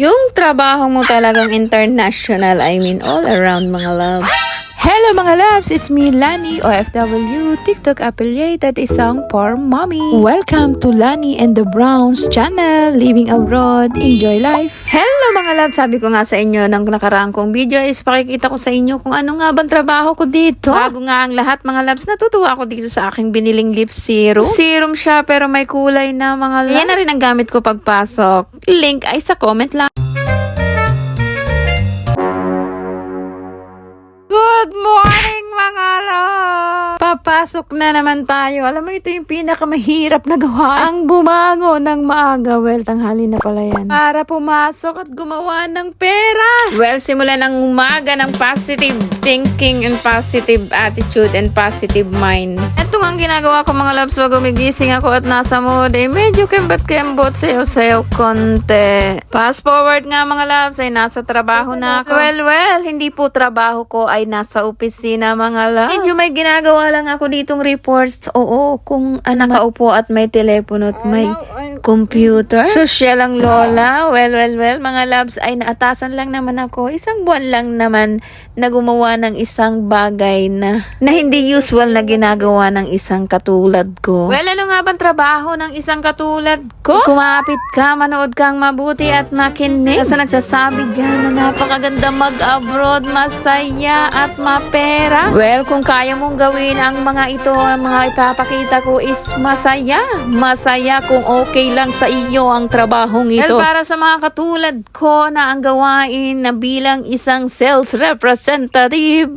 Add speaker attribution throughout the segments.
Speaker 1: Yung trabaho mo talagang international, I mean all around mga loves.
Speaker 2: Hello mga loves, it's me Lani, OFW, TikTok affiliated isang for mommy. Welcome to Lani and the Browns channel, living abroad, enjoy life.
Speaker 1: Hello mga loves, sabi ko nga sa inyo ng nakaraang kong video is pakikita ko sa inyo kung ano nga bang trabaho ko dito. Bago nga ang lahat mga loves, natutuwa ako dito sa aking biniling lip serum. Serum siya pero may kulay na mga loves. Yan na rin ang gamit ko pagpasok. Link ay sa comment lang. Good morning mga love! Papasok na naman tayo. Alam mo, ito yung pinakamahirap na gawa. Ang bumangon ng maaga. Well, tanghali na pala yan. Para pumasok at gumawa ng pera. Well, simulan ng umaga ng positive thinking and positive attitude and positive mind. Ito nga ang ginagawa ko mga loves. Wag gumigising ako at nasa mood. Medyo kembot-kembot, sayo-sayo konti. Fast forward nga mga loves ay nasa trabaho na ako. Well, hindi po trabaho ko ay nasa opisina mga loves. Medyo may ginagawa lang ako ditong reports. Oo, kung nakaupo at may telepono at may computer. Social ang lola. Well, mga loves ay naatasan lang naman ako. Isang buwan lang naman na gumawa ng isang bagay na hindi usual na ginagawa ng isang katulad ko. Well, ano nga bang trabaho ng isang katulad ko? Kumapit ka, manood kang mabuti at makinig. Kasi nagsasabi dyan na napakaganda mag-abroad, masaya at mapera. Well, kung kaya mong gawin ang mga ito, ang mga ipapakita ko is masaya. Masaya kung okay lang sa iyo ang trabahong ito. Well, para sa mga katulad ko na ang gawain na bilang isang sales representative,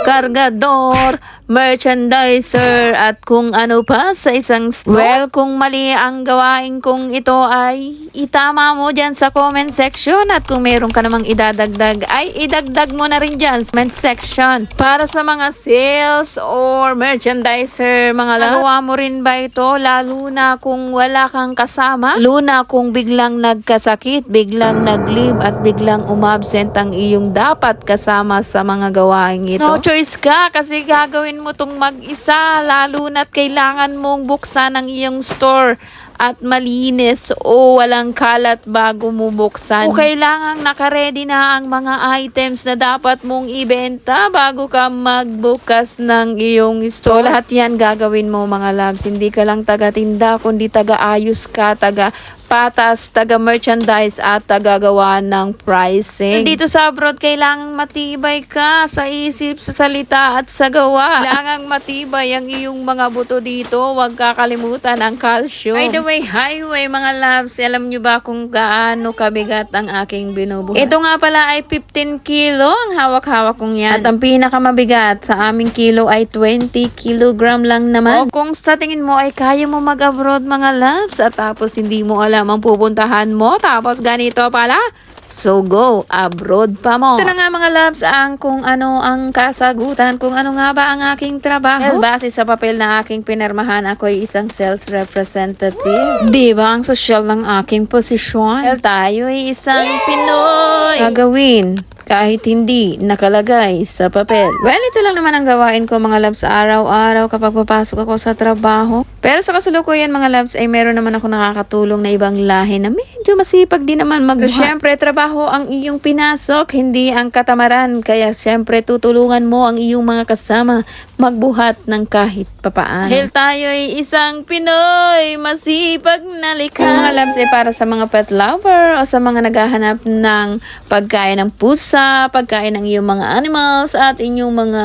Speaker 1: kargador, merchandiser, at kung ano pa sa isang store. Well, kung mali ang gawain kong ito ay itama mo dyan sa comment section, at kung meron ka namang idadagdag ay idagdag mo na rin dyan sa comment section. Para sa mga sales or merchandiser, mga nagawa mo rin ba ito lalo na kung wala kang kasama? Lalo na kung biglang nagkasakit, biglang nag-leave at biglang umabsent ang iyong dapat kasama sa mga gawain ito. No choice ka kasi gagawin mo tong mag-isa, lalo na't kailangan mong buksan ang iyong store at malinis o walang kalat bago mo buksan. O kailangang nakaredy na ang mga items na dapat mong ibenta bago ka magbukas ng iyong store. So, lahat yan gagawin mo mga loves. Hindi ka lang taga-tinda, kundi taga-ayos ka, taga-patas, taga-merchandise at taga-gawa ng pricing. Dito sa abroad, kailangang matibay ka sa isip, sa salita at sa gawa. Kailangang matibay ang iyong mga buto dito. Huwag kakalimutan ang calcium. By the way, highway mga loves, alam nyo ba kung gaano kabigat ang aking binubuhat? Ito nga pala ay 15 kilo ang hawak-hawak kong yan. At ang pinakamabigat sa aming kilo ay 20 kilogram lang naman. O kung sa tingin mo ay kaya mo mag-abroad mga loves at tapos hindi mo alam ang pupuntahan mo, tapos ganito pala, so go, abroad pa mo. Ito na nga mga loves ang kung ano ang kasagutan, kung ano nga ba ang aking trabaho. Well, base sa papel na aking pinirmahan, ako ay isang sales representative. Diba ang social ng aking posisyon? Well, tayo ay isang Pinoy. Gagawin kahit hindi nakalagay sa papel. Well, ito lang naman ang gawain ko mga loves araw-araw kapag papasok ako sa trabaho. Pero sa kasalukuyan mga loves ay meron naman ako nakakatulong na ibang lahi na medyo masipag din naman magbuhat. Siyempre, trabaho ang iyong pinasok, hindi ang katamaran. Kaya siyempre, tutulungan mo ang iyong mga kasama magbuhat ng kahit papaan. Dahil tayo ay isang Pinoy, masipag na likha. Mga loves ay para sa mga pet lover o sa mga naghahanap ng pagkain ng pusa, pagkain ng iyong mga animals at inyong mga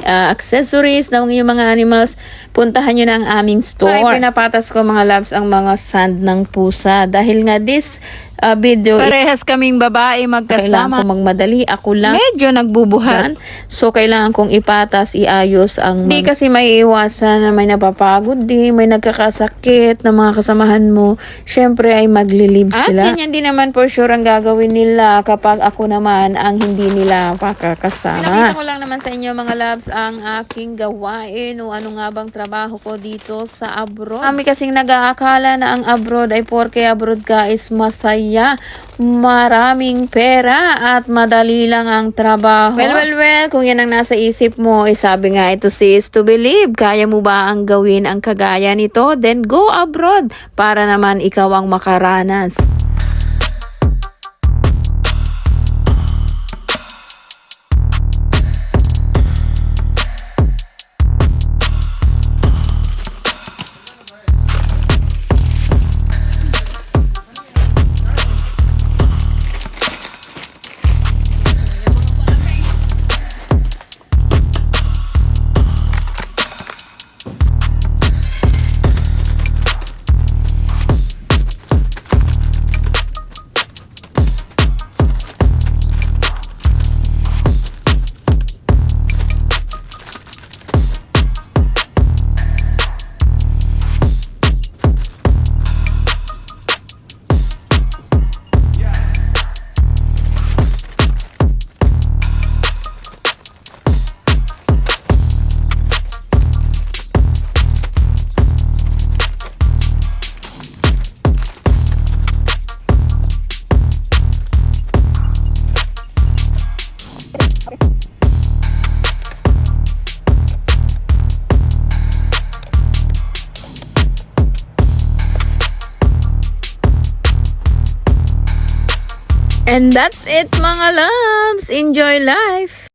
Speaker 1: accessories ng iyong mga animals, puntahan nyo na ang aming store. Ay, pinapatas ko mga loves ang mga sand ng pusa dahil nga this video,
Speaker 2: Parehas kaming babae
Speaker 1: kailangan
Speaker 2: magkasama.
Speaker 1: kong magmadali, ako lang
Speaker 2: Medyo nagbubuhat.
Speaker 1: so kailangan kong ipatas, iayos ang di kasi may iwasan na may napapagod din, may nagkakasakit na mga kasamahan mo, syempre ay maglilib sila. At ganyan din naman for sure ang gagawin nila kapag ako naman ang hindi nila pakakasama. Pinakita ko lang naman sa inyo mga loves ang aking gawain o ano nga bang trabaho ko dito sa abroad. Kami kasing nag-aakala na ang abroad ay porke abroad ka is masaya, maraming pera at madali lang ang trabaho. Well, kung yan ang nasa isip mo, sabi nga ito is to believe. Kaya mo ba ang gawin ang kagaya nito? Then go abroad para naman ikaw ang makaranas. And that's it mga loves. Enjoy life!